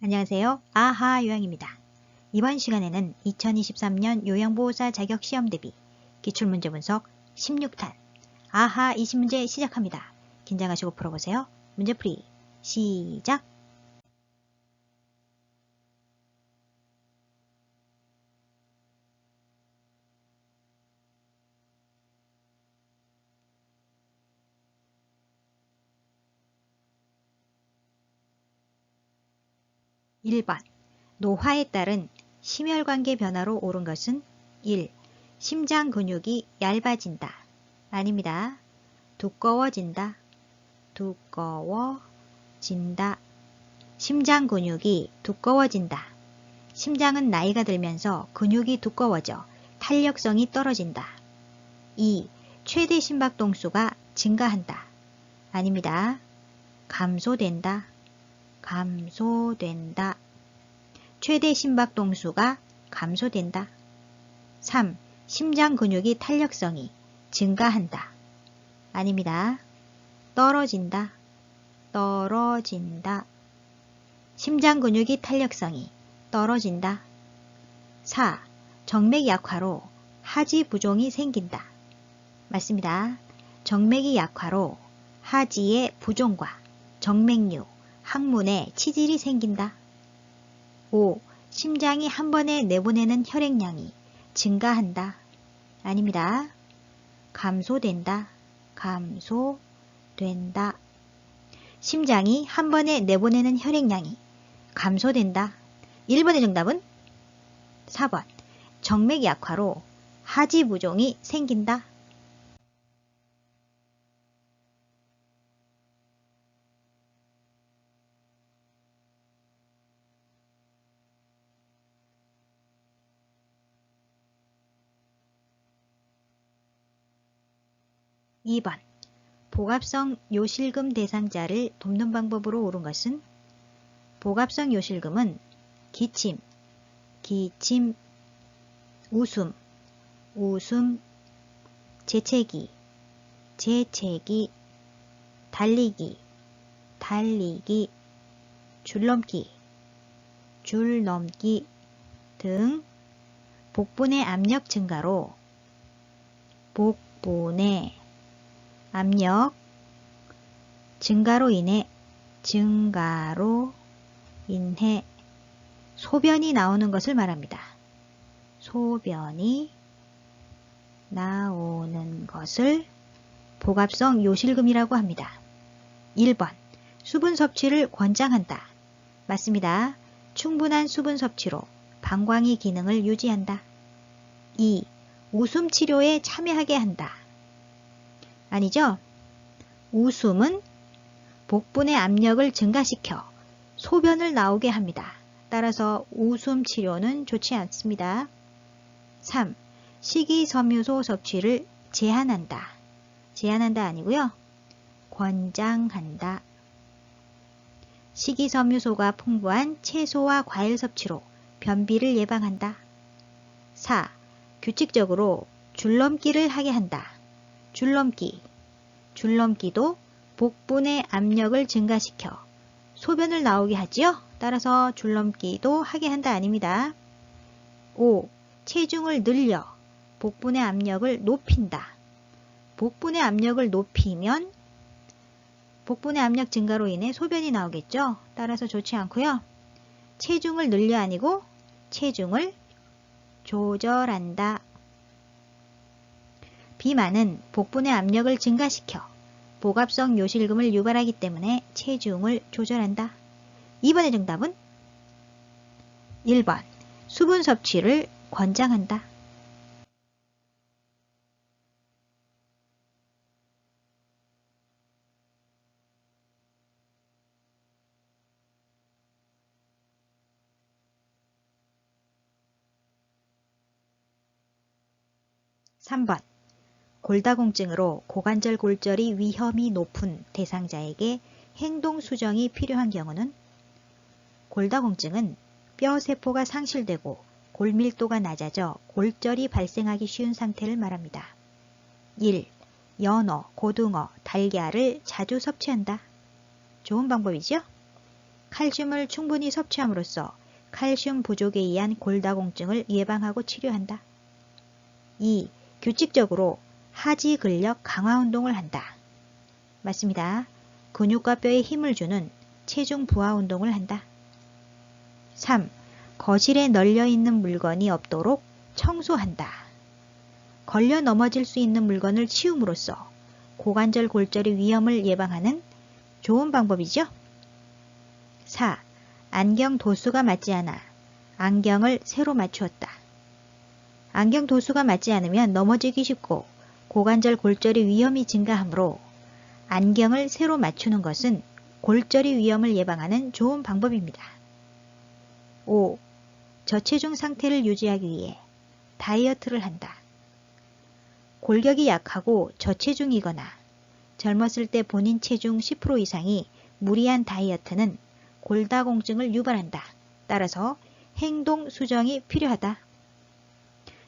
안녕하세요. 아하 요양입니다. 이번 시간에는 2023년 요양보호사 자격시험 대비 기출문제 분석 16탄 아하 20문제 시작합니다. 긴장하시고 풀어보세요. 문제풀이 시작! (1번) 노화에 따른 심혈관계 변화로 오른 것은 1. 심장 근육이 얇아진다. 아닙니다. 두꺼워진다. 두꺼워진다. 심장 근육이 두꺼워진다. 심장은 나이가 들면서 근육이 두꺼워져 탄력성이 떨어진다. 2. 최대 심박동수가 증가한다. 아닙니다. 감소된다. 감소된다. 최대 심박동수가 감소된다. 3. 심장 근육이 탄력성이 증가한다. 아닙니다. 떨어진다. 떨어진다. 심장 근육이 탄력성이 떨어진다. 4. 정맥 약화로 하지 부종이 생긴다. 맞습니다. 정맥이 약화로 하지의 부종과 정맥류, 항문에 치질이 생긴다. 5. 심장이 한 번에 내보내는 혈액량이 증가한다. 아닙니다. 감소된다. 감소된다. 심장이 한 번에 내보내는 혈액량이 감소된다. 1번의 정답은 4번. 정맥 약화로 하지 부종이 생긴다. (2번) 복압성 요실금 대상자를 돕는 방법으로 옳은 것은 복압성 요실금은 기침, 기침, 웃음, 웃음, 재채기, 재채기, 달리기, 달리기, 줄넘기, 줄넘기 등 복분의 압력 증가로 복분의 압력 증가로 인해 소변이 나오는 것을 말합니다. 소변이 나오는 것을 복압성 요실금이라고 합니다. 1번. 수분 섭취를 권장한다. 맞습니다. 충분한 수분 섭취로 방광이 기능을 유지한다. 2. 웃음 치료에 참여하게 한다. 아니죠? 웃음은 복분의 압력을 증가시켜 소변을 나오게 합니다. 따라서 웃음 치료는 좋지 않습니다. 3. 식이섬유소 섭취를 제한한다. 제한한다 아니고요. 권장한다. 식이섬유소가 풍부한 채소와 과일 섭취로 변비를 예방한다. 4. 규칙적으로 줄넘기를 하게 한다. 줄넘기. 줄넘기도 복분의 압력을 증가시켜 소변을 나오게 하지요. 따라서 줄넘기도 하게 한다 아닙니다. 5. 체중을 늘려 복분의 압력을 높인다. 복분의 압력을 높이면 복분의 압력 증가로 인해 소변이 나오겠죠. 따라서 좋지 않고요. 체중을 늘려 아니고 체중을 조절한다. 비만은 복분의 압력을 증가시켜 복압성 요실금을 유발하기 때문에 체중을 조절한다. 2번의 정답은 1번. 수분 섭취를 권장한다. (3번) 골다공증으로 고관절 골절이 위험이 높은 대상자에게 행동 수정이 필요한 경우는 골다공증은 뼈 세포가 상실되고 골밀도가 낮아져 골절이 발생하기 쉬운 상태를 말합니다. 1. 연어, 고등어, 달걀을 자주 섭취한다. 좋은 방법이죠? 칼슘을 충분히 섭취함으로써 칼슘 부족에 의한 골다공증을 예방하고 치료한다. 2. 규칙적으로 하지 근력 강화 운동을 한다. 맞습니다. 근육과 뼈에 힘을 주는 체중 부하 운동을 한다. 3. 거실에 널려있는 물건이 없도록 청소한다. 걸려 넘어질 수 있는 물건을 치움으로써 고관절 골절의 위험을 예방하는 좋은 방법이죠. 4. 안경 도수가 맞지 않아 안경을 새로 맞추었다. 안경 도수가 맞지 않으면 넘어지기 쉽고 고관절 골절의 위험이 증가하므로 안경을 새로 맞추는 것은 골절의 위험을 예방하는 좋은 방법입니다. 5. 저체중 상태를 유지하기 위해 다이어트를 한다. 골격이 약하고 저체중이거나 젊었을 때 본인 체중 10% 이상이 무리한 다이어트는 골다공증을 유발한다. 따라서 행동 수정이 필요하다.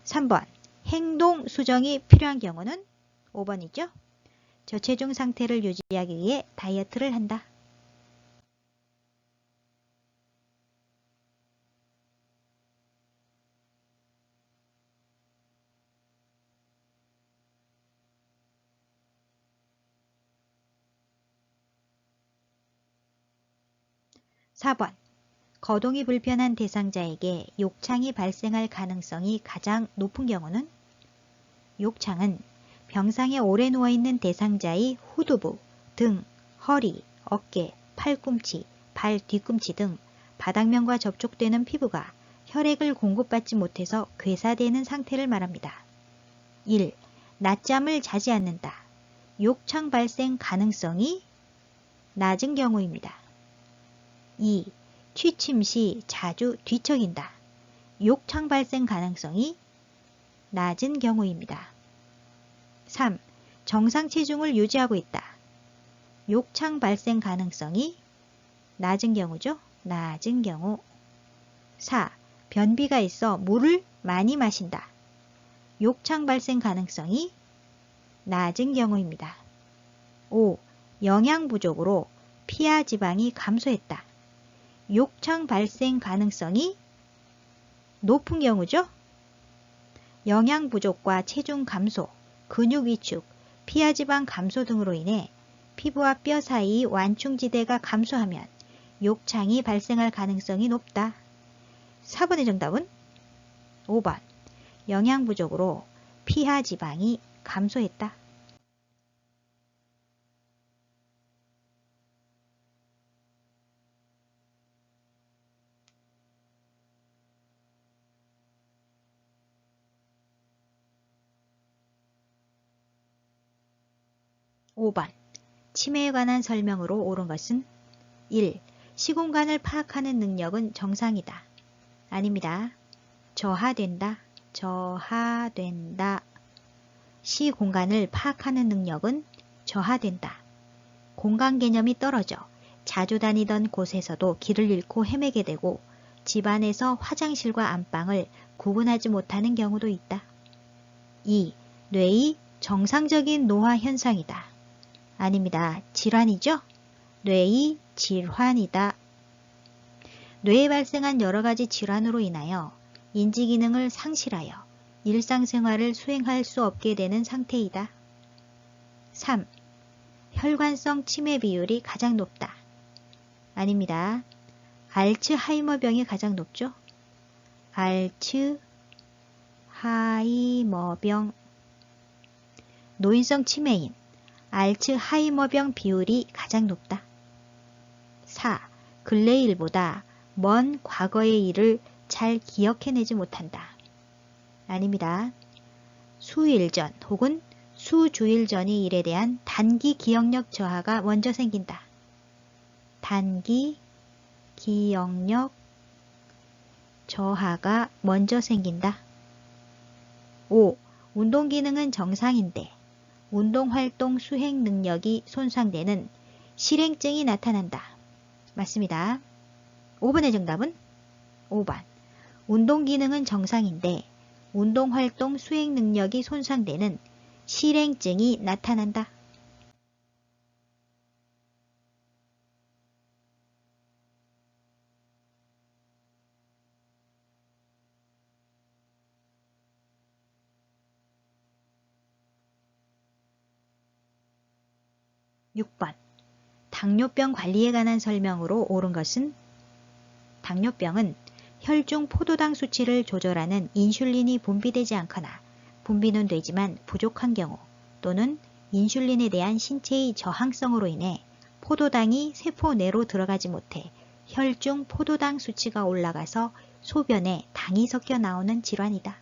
3번 행동 수정이 필요한 경우는 5번이죠. 저체중 상태를 유지하기 위해 다이어트를 한다. 4번 거동이 불편한 대상자에게 욕창이 발생할 가능성이 가장 높은 경우는 욕창은 병상에 오래 누워있는 대상자의 후두부, 등, 허리, 어깨, 팔꿈치, 발 뒤꿈치 등 바닥면과 접촉되는 피부가 혈액을 공급받지 못해서 괴사되는 상태를 말합니다. 1. 낮잠을 자지 않는다. 욕창 발생 가능성이 낮은 경우입니다. 2. 취침 시 자주 뒤척인다. 욕창 발생 가능성이 낮은 경우입니다. 3. 정상 체중을 유지하고 있다. 욕창 발생 가능성이 낮은 경우죠. 낮은 경우. 4. 변비가 있어 물을 많이 마신다. 욕창 발생 가능성이 낮은 경우입니다. 5. 영양 부족으로 피하 지방이 감소했다. 욕창 발생 가능성이 높은 경우죠. 영양 부족과 체중 감소, 근육 위축, 피하 지방 감소 등으로 인해 피부와 뼈 사이 완충지대가 감소하면 욕창이 발생할 가능성이 높다. 4번의 정답은 5번. 영양 부족으로 피하 지방이 감소했다. 5번. 치매에 관한 설명으로 옳은 것은 1. 시공간을 파악하는 능력은 정상이다. 아닙니다. 저하된다. 저하된다. 시공간을 파악하는 능력은 저하된다. 공간 개념이 떨어져 자주 다니던 곳에서도 길을 잃고 헤매게 되고 집안에서 화장실과 안방을 구분하지 못하는 경우도 있다. 2. 뇌의 정상적인 노화 현상이다. 아닙니다. 질환이죠? 뇌의 질환이다. 뇌에 발생한 여러 가지 질환으로 인하여 인지기능을 상실하여 일상생활을 수행할 수 없게 되는 상태이다. 3. 혈관성 치매 비율이 가장 높다. 아닙니다. 알츠하이머병이 가장 높죠? 알츠하이머병. 노인성 치매인 알츠하이머병 비율이 가장 높다. 4. 근래 일보다 먼 과거의 일을 잘 기억해내지 못한다. 아닙니다. 수일 전 혹은 수주일 전의 일에 대한 단기 기억력 저하가 먼저 생긴다. 단기 기억력 저하가 먼저 생긴다. 5. 운동 기능은 정상인데 운동활동 수행 능력이 손상되는 실행증이 나타난다. 맞습니다. 5번의 정답은 5번. 운동 기능은 정상인데 운동활동 수행 능력이 손상되는 실행증이 나타난다. 6번. 당뇨병 관리에 관한 설명으로 옳은 것은? 당뇨병은 혈중 포도당 수치를 조절하는 인슐린이 분비되지 않거나 분비는 되지만 부족한 경우 또는 인슐린에 대한 신체의 저항성으로 인해 포도당이 세포 내로 들어가지 못해 혈중 포도당 수치가 올라가서 소변에 당이 섞여 나오는 질환이다.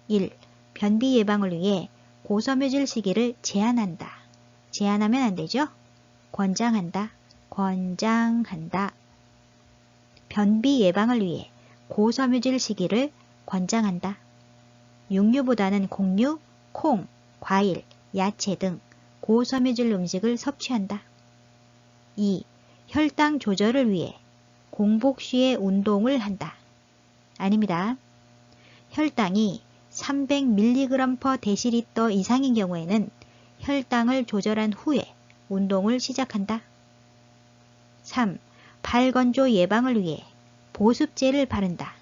1. 변비 예방을 위해 고섬유질 시기를 제한한다. 제한하면 안 되죠? 권장한다. 권장한다. 변비 예방을 위해 고섬유질 시기를 권장한다. 육류보다는 곡류, 콩, 과일, 야채 등 고섬유질 음식을 섭취한다. 2. 혈당 조절을 위해 공복 시에 운동을 한다. 아닙니다. 혈당이 300mg/dL 이상인 경우에는 혈당을 조절한 후에 운동을 시작한다. 3. 발 건조 예방을 위해 보습제를 바른다.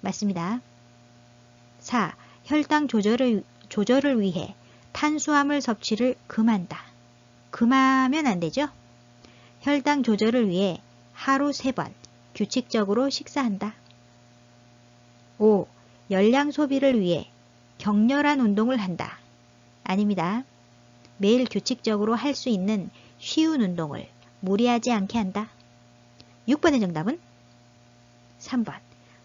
맞습니다. 4. 혈당 조절을 위해 탄수화물 섭취를 금한다. 금하면 안 되죠? 혈당 조절을 위해 하루 3번 규칙적으로 식사한다. 5. 열량 소비를 위해 격렬한 운동을 한다. 아닙니다. 매일 규칙적으로 할 수 있는 쉬운 운동을 무리하지 않게 한다. 6번의 정답은 3번.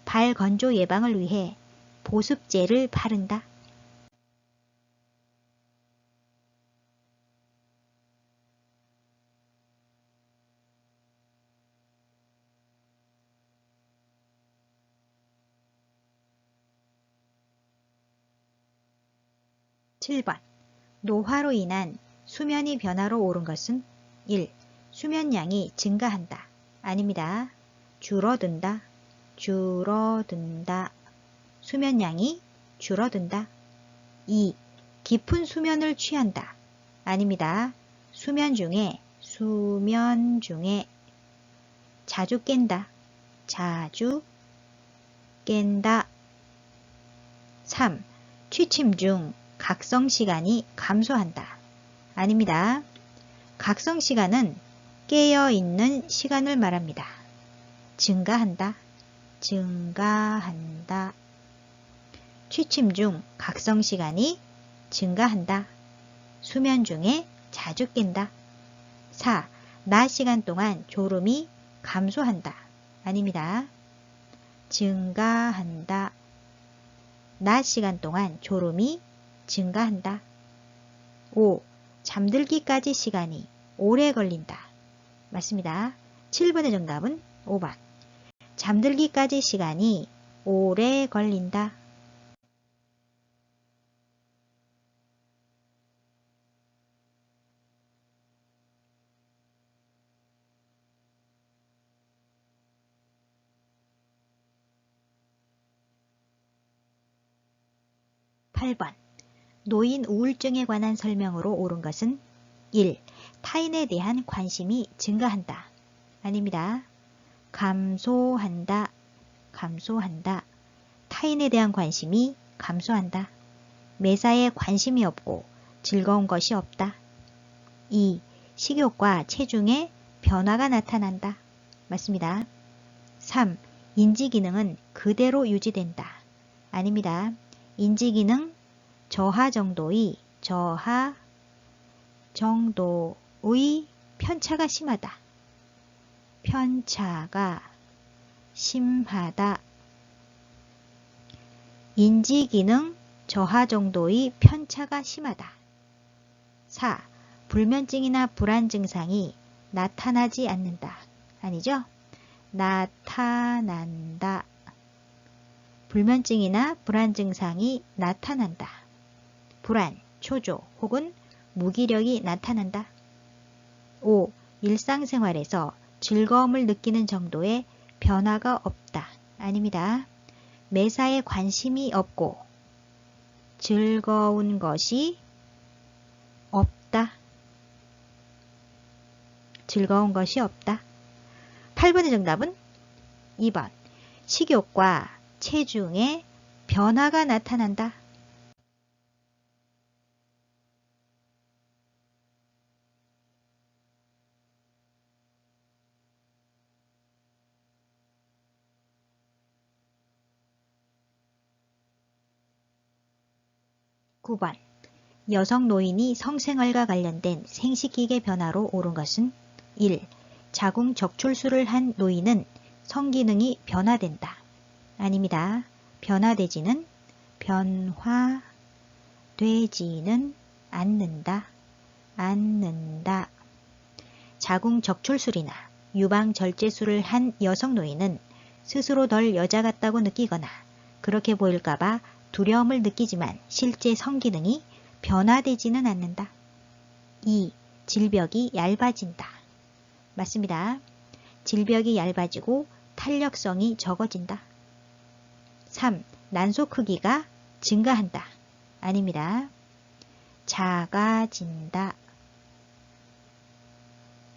발 건조 예방을 위해 보습제를 바른다. (7번) 노화로 인한 수면의 변화로 옳은 것은? 1. 수면량이 증가한다. 아닙니다. 줄어든다. 줄어든다. 수면량이 줄어든다. 2. 깊은 수면을 취한다. 아닙니다. 수면 중에 자주 깬다. 자주 깬다. 3. 취침 중 각성 시간이 감소한다. 아닙니다. 각성 시간은 깨어있는 시간을 말합니다. 증가한다. 증가한다. 취침 중 각성 시간이 증가한다. 수면 중에 자주 깬다. 4. 낮 시간 동안 졸음이 감소한다. 아닙니다. 증가한다. 낮 시간 동안 졸음이 증가한다. 5. 잠들기까지 시간이 오래 걸린다. 맞습니다. 7번의 정답은 5번. 잠들기까지 시간이 오래 걸린다. (8번) 노인 우울증에 관한 설명으로 옳은 것은? 1. 타인에 대한 관심이 증가한다. 아닙니다. 감소한다. 감소한다. 타인에 대한 관심이 감소한다. 매사에 관심이 없고 즐거운 것이 없다. 2. 식욕과 체중에 변화가 나타난다. 맞습니다. 3. 인지기능은 그대로 유지된다. 아닙니다. 인지기능 저하 정도의 편차가 심하다. 편차가 심하다. 인지기능 저하 정도의 편차가 심하다. 4. 불면증이나 불안 증상이 나타나지 않는다. 아니죠? 나타난다. 불면증이나 불안 증상이 나타난다. 불안, 초조 혹은 무기력이 나타난다. 5. 일상생활에서 즐거움을 느끼는 정도의 변화가 없다. 아닙니다. 매사에 관심이 없고 즐거운 것이 없다. 즐거운 것이 없다. 8번의 정답은 2번. 식욕과 체중에 변화가 나타난다. 9번. 여성 노인이 성생활과 관련된 생식기계 변화로 옳은 것은 1. 자궁 적출술을 한 노인은 성기능이 변화된다. 아닙니다. 변화되지는 않는다. 자궁 적출술이나 유방 절제술을 한 여성 노인은 스스로 덜 여자 같다고 느끼거나 그렇게 보일까봐 두려움을 느끼지만 실제 성기능이 변화되지는 않는다. 2. 질벽이 얇아진다. 맞습니다. 질벽이 얇아지고 탄력성이 적어진다. 3. 난소 크기가 증가한다. 아닙니다. 작아진다.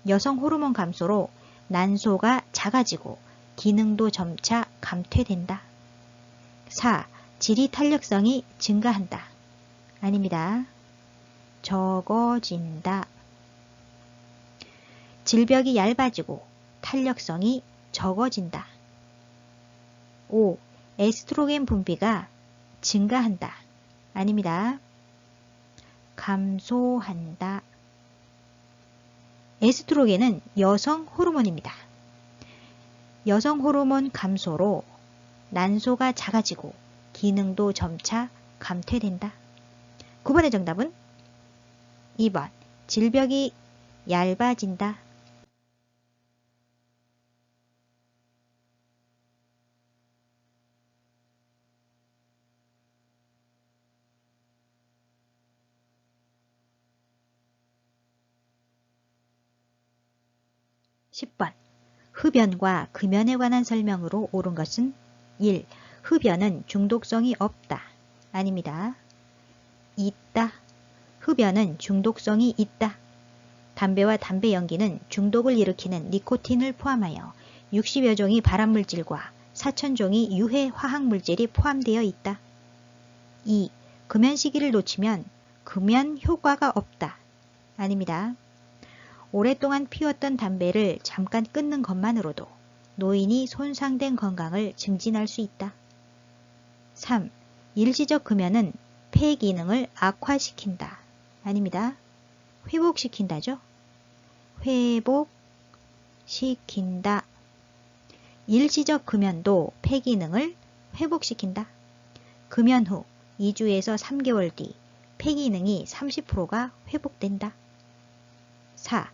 여성 호르몬 감소로 난소가 작아지고 기능도 점차 감퇴된다. 4. 질이 탄력성이 증가한다. 아닙니다. 적어진다. 질벽이 얇아지고 탄력성이 적어진다. 5. 에스트로겐 분비가 증가한다. 아닙니다. 감소한다. 에스트로겐은 여성 호르몬입니다. 여성 호르몬 감소로 난소가 작아지고 기능도 점차 감퇴된다. 9번의 정답은 2번. 질벽이 얇아진다. (10번) 흡연과 금연에 관한 설명으로 옳은 것은 1. 흡연은 중독성이 없다. 아닙니다. 있다. 흡연은 중독성이 있다. 담배와 담배 연기는 중독을 일으키는 니코틴을 포함하여 60여 종의 발암물질과 4,000종의 유해 화학물질이 포함되어 있다. 2. 금연 시기를 놓치면 금연 효과가 없다. 아닙니다. 오랫동안 피웠던 담배를 잠깐 끊는 것만으로도 노인이 손상된 건강을 증진할 수 있다. 3. 일시적 금연은 폐 기능을 악화시킨다. 아닙니다. 회복시킨다죠. 회복시킨다. 일시적 금연도 폐 기능을 회복시킨다. 금연 후 2주에서 3개월 뒤 폐 기능이 30%가 회복된다. 4.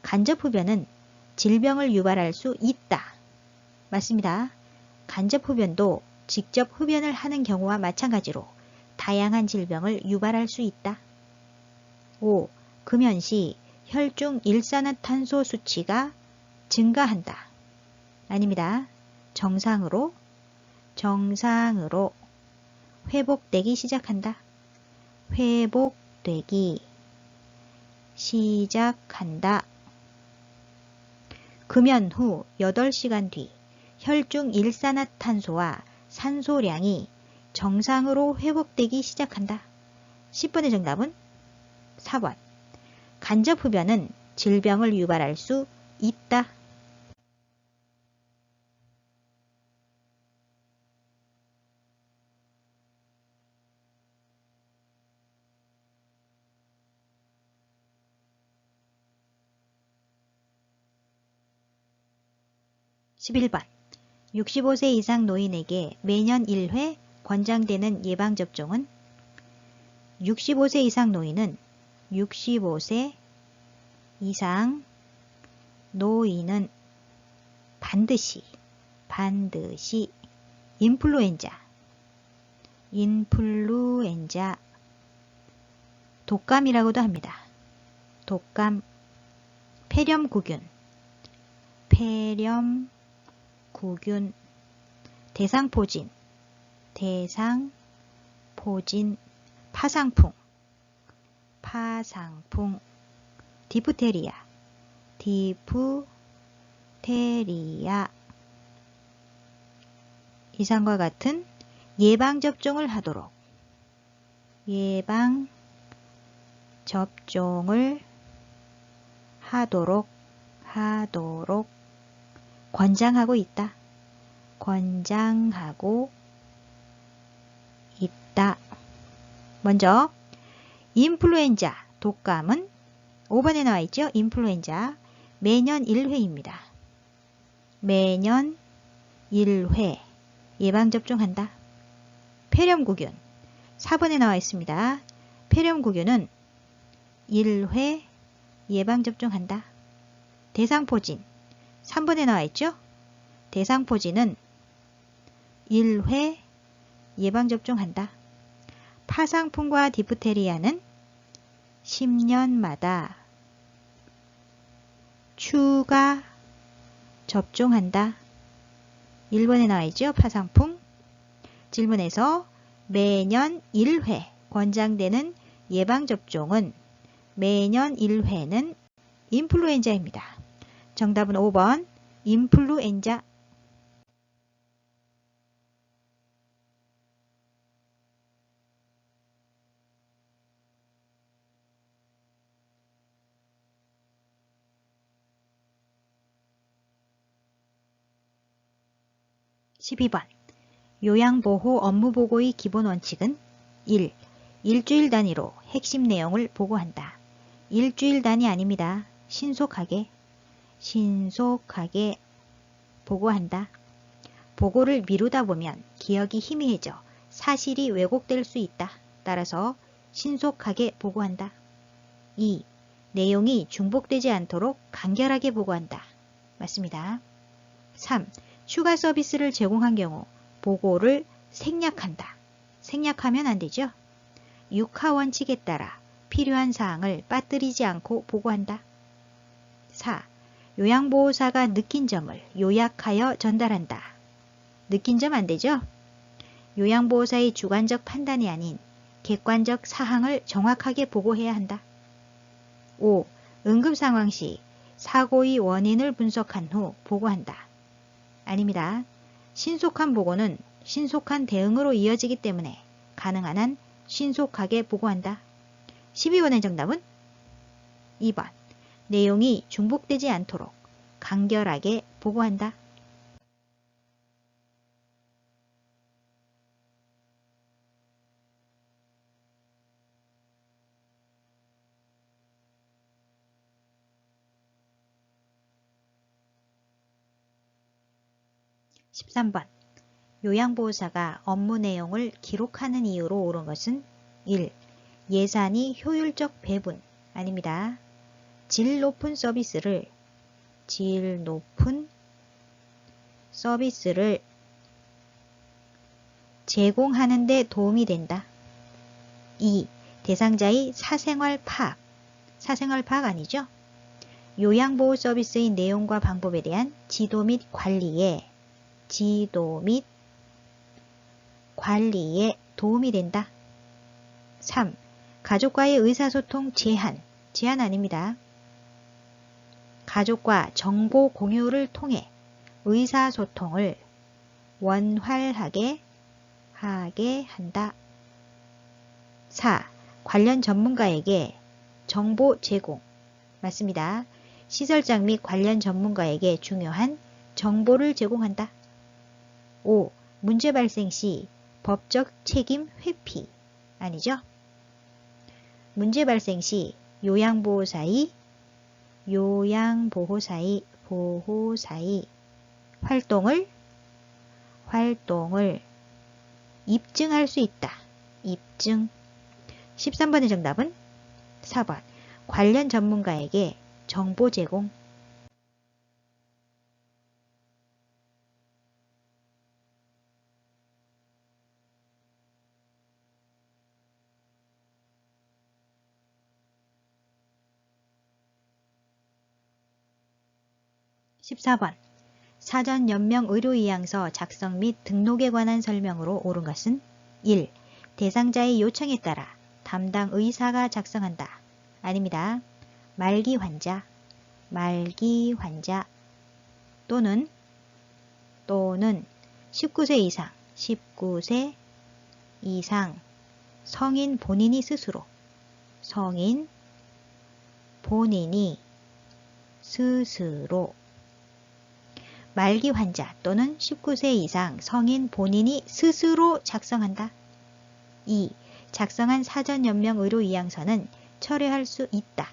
간접 흡연은 질병을 유발할 수 있다. 맞습니다. 간접 흡연도 직접 흡연을 하는 경우와 마찬가지로 다양한 질병을 유발할 수 있다. 5. 금연 시 혈중 일산화탄소 수치가 증가한다. 아닙니다. 정상으로 회복되기 시작한다. 회복되기 시작한다. 금연 후 8시간 뒤 혈중 일산화탄소와 산소량이 정상으로 회복되기 시작한다. 10번의 정답은 4번. 간접 흡연은 질병을 유발할 수 있다. (11번) 65세 이상 노인에게 매년 1회 권장되는 예방접종은 65세 이상 노인은 65세 이상 노인은 반드시 인플루엔자, 독감이라고도 합니다. 독감, 폐렴구균, 대상포진, 파상풍, 디프테리아, 이상과 같은 예방접종을 하도록 권장하고 있다. 먼저 인플루엔자, 독감은 5번에 나와 있죠. 인플루엔자 매년 1회입니다. 매년 1회 예방접종한다. 폐렴구균 4번에 나와 있습니다. 폐렴구균은 1회 예방접종한다. 대상포진 3번에 나와 있죠. 대상포진은 1회 예방접종한다. 파상풍과 디프테리아는 10년마다 추가 접종한다. 1번에 나와 있죠. 파상풍. 질문에서 매년 1회 권장되는 예방접종은 매년 1회는 인플루엔자입니다. 정답은 5번 인플루엔자. 12번 요양보호 업무보고의 기본 원칙은 1. 일주일 단위로 핵심 내용을 보고한다. 일주일 단위 아닙니다. 신속하게 보고한다. 보고를 미루다 보면 기억이 희미해져 사실이 왜곡될 수 있다. 따라서 신속하게 보고한다. 2. 내용이 중복되지 않도록 간결하게 보고한다. 맞습니다. 3. 추가 서비스를 제공한 경우 보고를 생략한다. 생략하면 안 되죠. 6하 원칙에 따라 필요한 사항을 빠뜨리지 않고 보고한다. 4. 요양보호사가 느낀 점을 요약하여 전달한다. 느낀 점 안 되죠? 요양보호사의 주관적 판단이 아닌 객관적 사항을 정확하게 보고해야 한다. 5. 응급상황 시 사고의 원인을 분석한 후 보고한다. 아닙니다. 신속한 보고는 신속한 대응으로 이어지기 때문에 가능한 한 신속하게 보고한다. 12번의 정답은 2번. 내용이 중복되지 않도록 간결하게 보고한다. 13번. 요양보호사가 업무 내용을 기록하는 이유로 옳은 것은 1. 예산이 효율적 배분 아닙니다. 질 높은 서비스를 제공하는 데 도움이 된다. 2. 대상자의 사생활 파악 아니죠? 요양보호 서비스의 내용과 방법에 대한 지도 및 관리에 도움이 된다. 3. 가족과의 의사소통 제한 아닙니다. 가족과 정보 공유를 통해 의사소통을 원활하게 하게 한다. 4. 관련 전문가에게 정보 제공 맞습니다. 시설장 및 관련 전문가에게 중요한 정보를 제공한다. 5. 문제 발생 시 법적 책임 회피 아니죠? 문제 발생 시 요양보호사의 활동을 입증할 수 있다. 입증. 13번의 정답은 4번. 관련 전문가에게 정보 제공. 14번. 사전 연명 의료의향서 작성 및 등록에 관한 설명으로 옳은 것은 1. 대상자의 요청에 따라 담당 의사가 작성한다. 아닙니다. 말기 환자 또는 19세 이상 성인 본인이 스스로 말기 환자 또는 19세 이상 성인 본인이 스스로 작성한다. 2. 작성한 사전연명 의료이양서는 철회할 수 있다.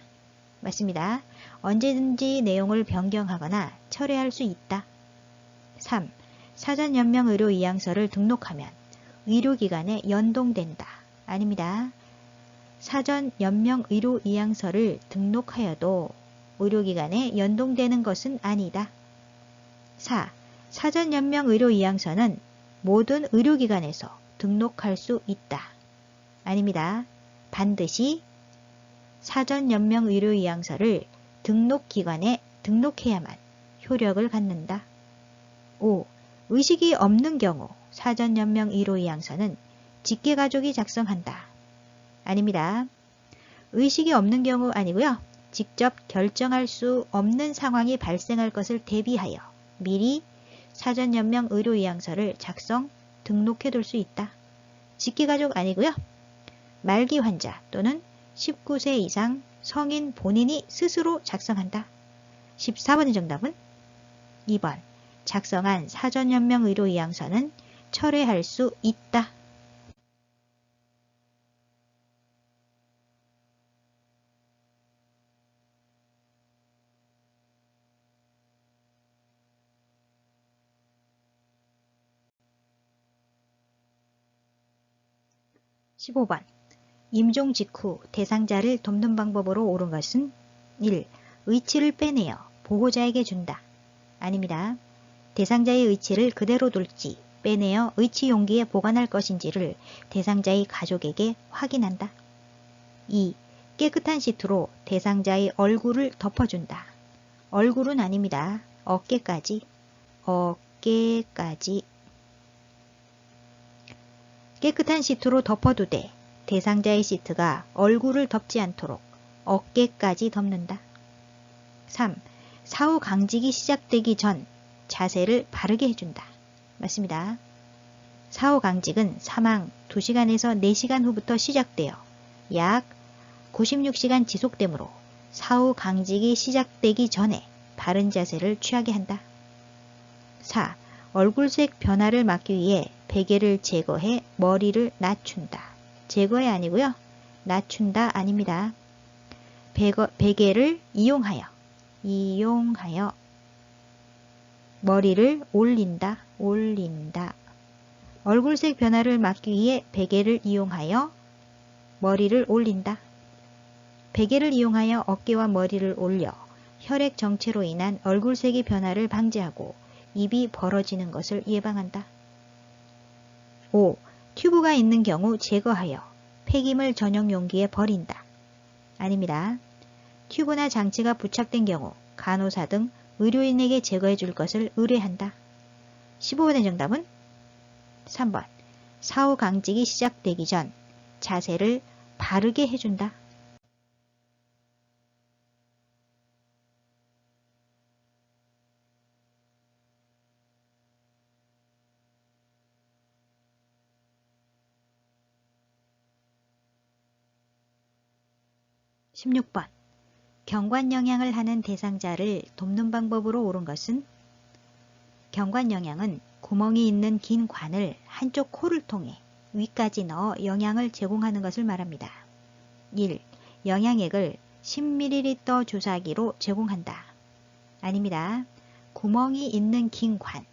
맞습니다. 언제든지 내용을 변경하거나 철회할 수 있다. 3. 사전연명 의료이양서를 등록하면 의료기관에 연동된다. 아닙니다. 사전연명 의료이양서를 등록하여도 의료기관에 연동되는 것은 아니다. 4. 사전연명 의료이양서는 모든 의료기관에서 등록할 수 있다. 아닙니다. 반드시 사전연명 의료이양서를 등록기관에 등록해야만 효력을 갖는다. 5. 의식이 없는 경우 사전연명 의료이양서는 직계가족이 작성한다. 아닙니다. 의식이 없는 경우 아니고요. 직접 결정할 수 없는 상황이 발생할 것을 대비하여 미리 사전연명 의료이양서를 작성, 등록해둘 수 있다. 직계가족 아니고요. 말기 환자 또는 19세 이상 성인 본인이 스스로 작성한다. 14번의 정답은 2번. 작성한 사전연명 의료이양서는 철회할 수 있다. (15번) 임종 직후 대상자를 돕는 방법으로 옳은 것은 1. 의치를 빼내어 보호자에게 준다. 아닙니다. 대상자의 의치를 그대로 둘지 빼내어 의치 용기에 보관할 것인지를 대상자의 가족에게 확인한다. 2. 깨끗한 시트로 대상자의 얼굴을 덮어준다. 얼굴은 아닙니다. 어깨까지. 깨끗한 시트로 덮어두되 대상자의 시트가 얼굴을 덮지 않도록 어깨까지 덮는다. 3. 사후 강직이 시작되기 전 자세를 바르게 해준다. 맞습니다. 사후 강직은 사망 2시간에서 4시간 후부터 시작되어 약 96시간 지속되므로 사후 강직이 시작되기 전에 바른 자세를 취하게 한다. 4. 얼굴색 변화를 막기 위해 베개를 제거해 머리를 낮춘다. 제거해 아니고요. 낮춘다 아닙니다. 베개를 이용하여 머리를 올린다. 얼굴색 변화를 막기 위해 베개를 이용하여 머리를 올린다. 베개를 이용하여 어깨와 머리를 올려 혈액 정체로 인한 얼굴색의 변화를 방지하고 입이 벌어지는 것을 예방한다. 5. 튜브가 있는 경우 제거하여 폐기물 전용 용기에 버린다. 아닙니다. 튜브나 장치가 부착된 경우 간호사 등 의료인에게 제거해 줄 것을 의뢰한다. 15번의 정답은 3번. 사후 강직이 시작되기 전 자세를 바르게 해준다. (16번) 경관영양을 하는 대상자를 돕는 방법으로 옳은 것은 경관영양은 구멍이 있는 긴 관을 한쪽 코를 통해 위까지 넣어 영양을 제공하는 것을 말합니다. 1. 영양액을 10ml 주사기로 제공한다. 아닙니다. 구멍이 있는 긴 관,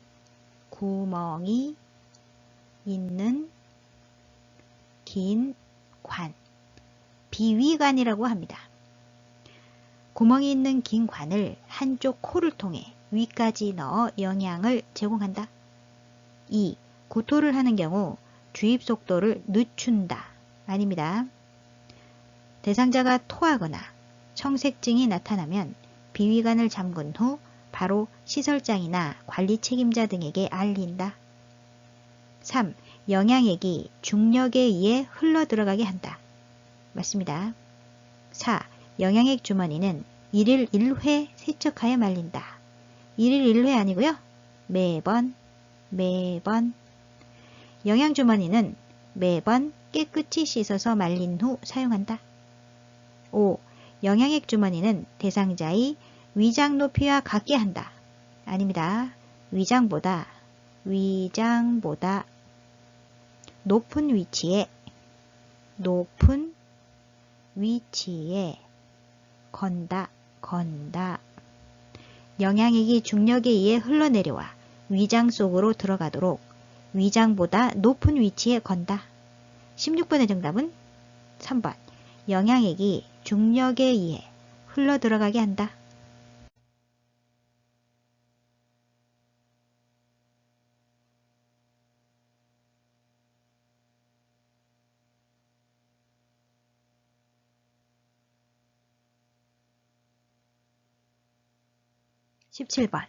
비위관이라고 합니다. 구멍이 있는 긴 관을 한쪽 코를 통해 위까지 넣어 영양을 제공한다. 2. 구토를 하는 경우 주입 속도를 늦춘다. 아닙니다. 대상자가 토하거나 청색증이 나타나면 비위관을 잠근 후 바로 시설장이나 관리 책임자 등에게 알린다. 3. 영양액이 중력에 의해 흘러 들어가게 한다. 맞습니다. 4. 영양액 주머니는 1일 1회 세척하여 말린다. 1일 1회 아니고요. 매번. 영양 주머니는 매번 깨끗이 씻어서 말린 후 사용한다. 5. 영양액 주머니는 대상자의 위장 높이와 같게 한다. 아닙니다. 위장보다 높은 위치에 높은 위치에 건다, 건다. 영향액이 중력에 의해 흘러내려와 위장 속으로 들어가도록 위장보다 높은 위치에 건다. 16번의 정답은 3번. 영향액이 중력에 의해 흘러 들어가게 한다. 17번.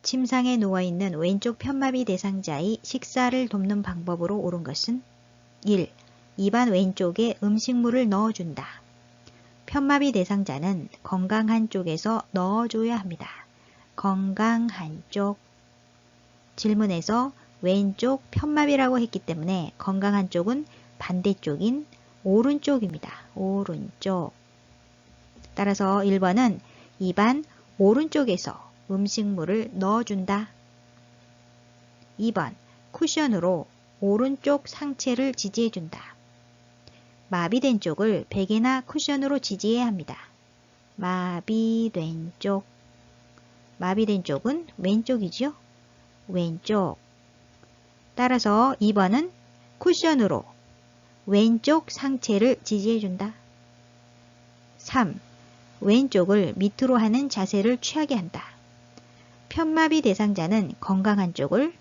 침상에 누워있는 왼쪽 편마비 대상자의 식사를 돕는 방법으로 옳은 것은 1. 입안 왼쪽에 음식물을 넣어준다. 편마비 대상자는 건강한 쪽에서 넣어줘야 합니다. 건강한 쪽. 질문에서 왼쪽 편마비라고 했기 때문에 건강한 쪽은 반대쪽인 오른쪽입니다. 오른쪽. 따라서 1번은 입안 오른쪽에서 음식물을 넣어준다. 2번, 쿠션으로 오른쪽 상체를 지지해준다. 마비된 쪽을 베개나 쿠션으로 지지해야 합니다. 마비된 쪽. 마비된 쪽은 왼쪽이죠? 왼쪽. 따라서 2번은 쿠션으로 왼쪽 상체를 지지해준다. 3. 왼쪽을 밑으로 하는 자세를 취하게 한다. 편마비 대상자는 건강한 쪽을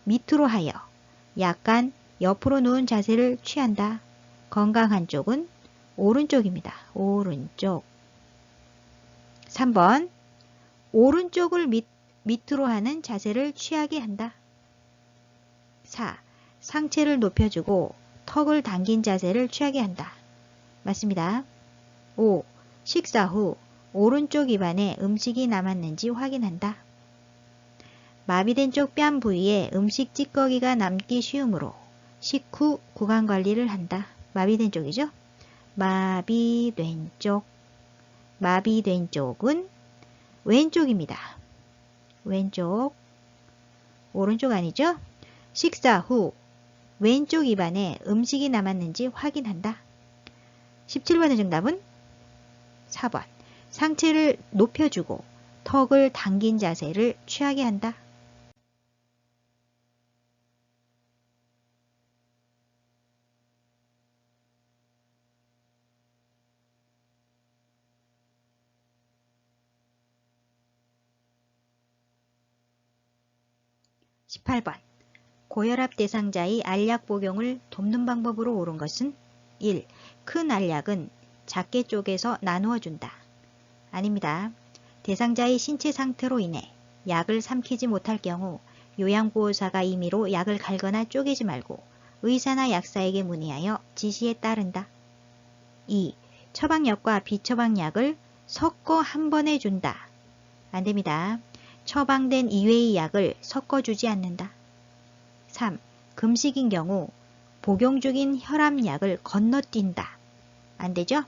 밑으로 하여 약간 옆으로 누운 자세를 취한다. 건강한 쪽은 오른쪽입니다. 오른쪽. 3번. 오른쪽을 밑으로 하는 자세를 취하게 한다. 4. 상체를 높여주고 턱을 당긴 자세를 취하게 한다. 맞습니다. 5. 식사 후 오른쪽 입안에 음식이 남았는지 확인한다. 마비된 쪽 뺨 부위에 음식 찌꺼기가 남기 쉬우므로 식후 구강관리를 한다. 마비된 쪽이죠? 마비된 쪽. 마비된 쪽은 왼쪽입니다. 왼쪽. 오른쪽 아니죠? 식사 후 왼쪽 입안에 음식이 남았는지 확인한다. 17번의 정답은 4번. 상체를 높여주고 턱을 당긴 자세를 취하게 한다. 18번. 고혈압 대상자의 알약 복용을 돕는 방법으로 옳은 것은 1. 큰 알약은 작게 쪼개서 나누어 준다. 아닙니다. 대상자의 신체 상태로 인해 약을 삼키지 못할 경우 요양보호사가 임의로 약을 갈거나 쪼개지 말고 의사나 약사에게 문의하여 지시에 따른다. 2. 처방약과 비처방약을 섞어 한 번에 준다. 안됩니다. 처방된 이외의 약을 섞어주지 않는다. 3. 금식인 경우 복용 중인 혈압약을 건너뛴다. 안되죠?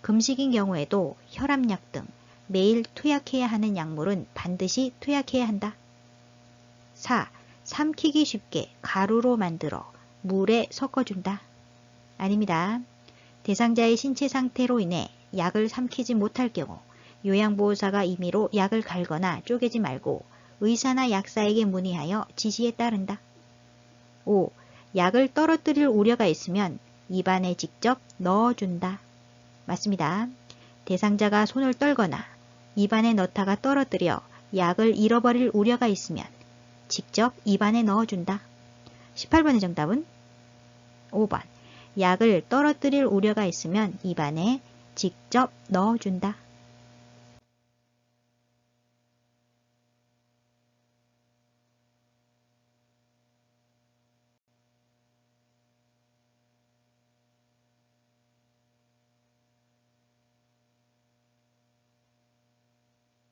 금식인 경우에도 혈압약 등 매일 투약해야 하는 약물은 반드시 투약해야 한다. 4. 삼키기 쉽게 가루로 만들어 물에 섞어준다. 아닙니다. 대상자의 신체 상태로 인해 약을 삼키지 못할 경우 요양보호사가 임의로 약을 갈거나 쪼개지 말고 의사나 약사에게 문의하여 지시에 따른다. 5. 약을 떨어뜨릴 우려가 있으면 입안에 직접 넣어준다. 맞습니다. 대상자가 손을 떨거나 입안에 넣다가 떨어뜨려 약을 잃어버릴 우려가 있으면 직접 입안에 넣어준다. 18번의 정답은 5번. 약을 떨어뜨릴 우려가 있으면 입안에 직접 넣어준다.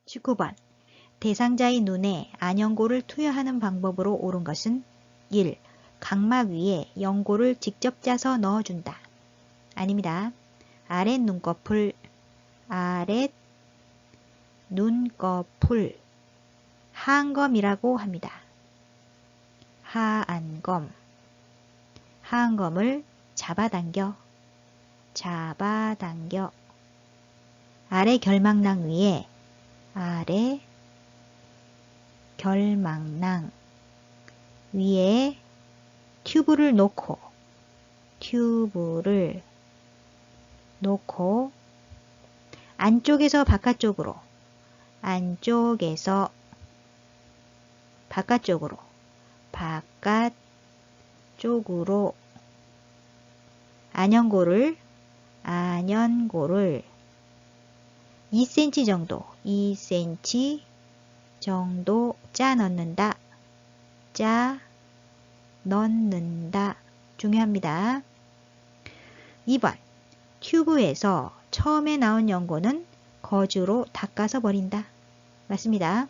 19번. 대상자의 눈에 안연고를 투여하는 방법으로 옳은 것은 1. 각막 위에 연고를 직접 짜서 넣어준다. 아닙니다. 아랫 눈꺼풀, 아랫 눈꺼풀, 하안검이라고 합니다. 하안검. 하안검을 잡아당겨. 잡아당겨. 아래 결망낭 위에. 아래 결망낭 위에 튜브를 놓고. 튜브를 놓고 안쪽에서 바깥쪽으로. 안쪽에서 바깥쪽으로. 바깥쪽으로 안연고를 2cm 정도 2cm 정도 짜 넣는다. 짜 넣는다. 중요합니다. 2번 튜브에서 처음에 나온 연고는 거즈로 닦아서 버린다. 맞습니다.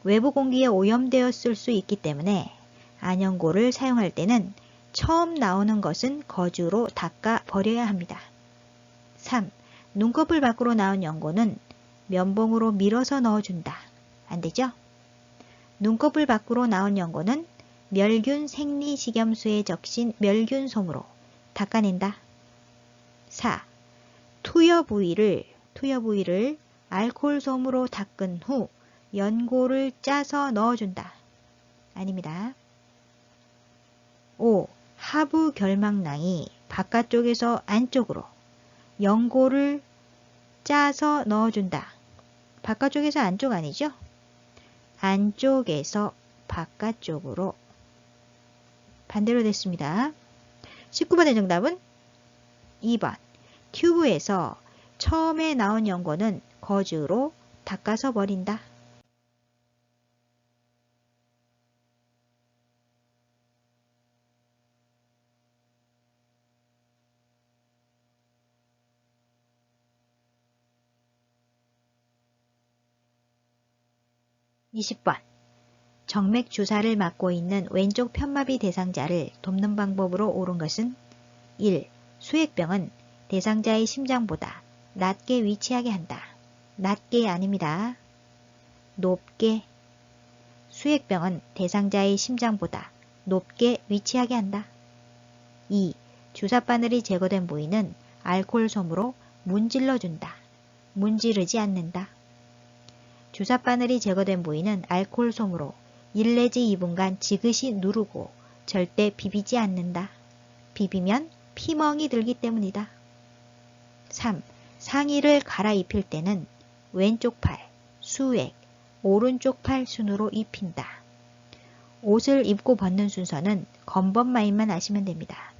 외부 공기에 오염되었을 수 있기 때문에 안연고를 사용할 때는 처음 나오는 것은 거즈로 닦아 버려야 합니다. 3. 눈꺼풀 밖으로 나온 연고는 면봉으로 밀어서 넣어준다. 안되죠? 눈꺼풀 밖으로 나온 연고는 멸균 생리식염수에 적신 멸균솜으로 닦아낸다. 4. 투여 부위를 알코올솜으로 닦은 후 연고를 짜서 넣어준다. 아닙니다. 5. 하부 결망낭이 바깥쪽에서 안쪽으로 연고를 짜서 넣어준다. 바깥쪽에서 안쪽 아니죠? 안쪽에서 바깥쪽으로. 반대로 됐습니다. 19번의 정답은 2번. 튜브에서 처음에 나온 연고는 거즈로 닦아서 버린다. 20번. 정맥 주사를 맞고 있는 왼쪽 편마비 대상자를 돕는 방법으로 옳은 것은 1. 수액병은 대상자의 심장보다 낮게 위치하게 한다. 낮게 아닙니다. 높게. 수액병은 대상자의 심장보다 높게 위치하게 한다. 2. 주사바늘이 제거된 부위는 알코올솜으로 문질러준다. 문지르지 않는다. 주사바늘이 제거된 부위는 알코올솜으로 1 내지 2분간 지그시 누르고 절대 비비지 않는다. 비비면 피멍이 들기 때문이다. 3. 상의를 갈아입힐 때는 왼쪽 팔, 수액, 오른쪽 팔 순으로 입힌다. 옷을 입고 벗는 순서는 건벗 마입만 아시면 됩니다.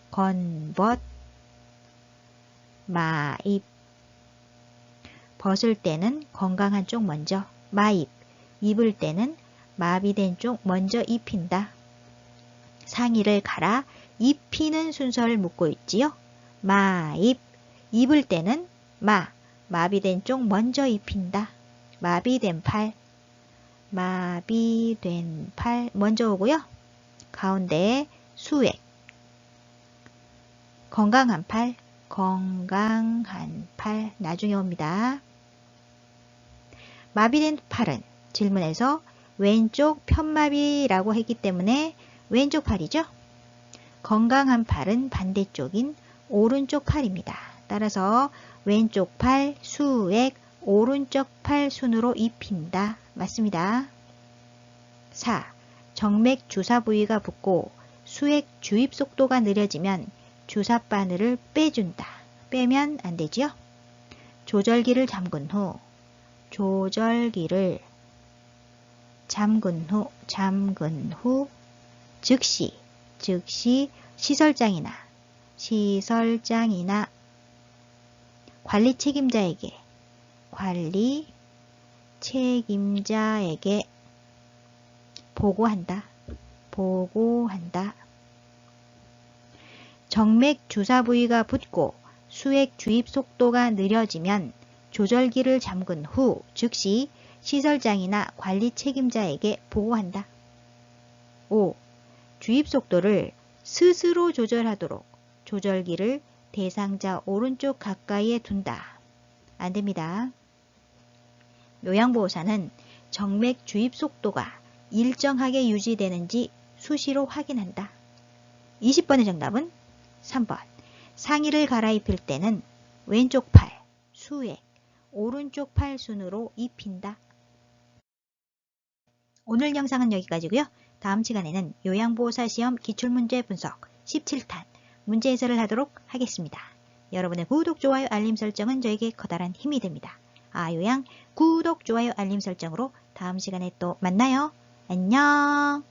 건벗, 마입. 벗을 때는 건강한 쪽 먼저, 마입. 입을 때는 마비된 쪽 먼저 입힌다. 상의를 갈아 입히는 순서를 묻고 있지요. 마입. 입을 때는 마비된 쪽 먼저 입힌다. 마비된 팔. 마비된 팔 먼저 오고요. 가운데 수액. 건강한 팔. 건강한 팔 나중에 옵니다. 마비된 팔은 질문에서 왼쪽 편마비라고 했기 때문에 왼쪽 팔이죠. 건강한 팔은 반대쪽인 오른쪽 팔입니다. 따라서 왼쪽 팔, 수액, 오른쪽 팔 순으로 입힌다. 맞습니다. 4. 정맥 주사 부위가 붓고 수액 주입 속도가 느려지면 주사바늘을 빼준다. 빼면 안 되지요. 조절기를 잠근 후 즉시 시설장이나 관리 책임자에게 보고한다. 정맥 주사 부위가 붓고 수액 주입 속도가 느려지면 조절기를 잠근 후 즉시 시설장이나 관리 책임자에게 보고한다. 5. 주입 속도를 스스로 조절하도록 조절기를 대상자 오른쪽 가까이에 둔다. 안됩니다. 요양보호사는 정맥 주입 속도가 일정하게 유지되는지 수시로 확인한다. 20번의 정답은 3번. 상의를 갈아입힐 때는 왼쪽 팔, 수액, 오른쪽 팔 순으로 입힌다. 오늘 영상은 여기까지고요. 다음 시간에는 요양보호사 시험 기출문제 분석 17탄 문제 해설을 하도록 하겠습니다. 여러분의 구독, 좋아요, 알림 설정은 저에게 커다란 힘이 됩니다. 아요양 구독, 좋아요, 알림 설정으로 다음 시간에 또 만나요. 안녕.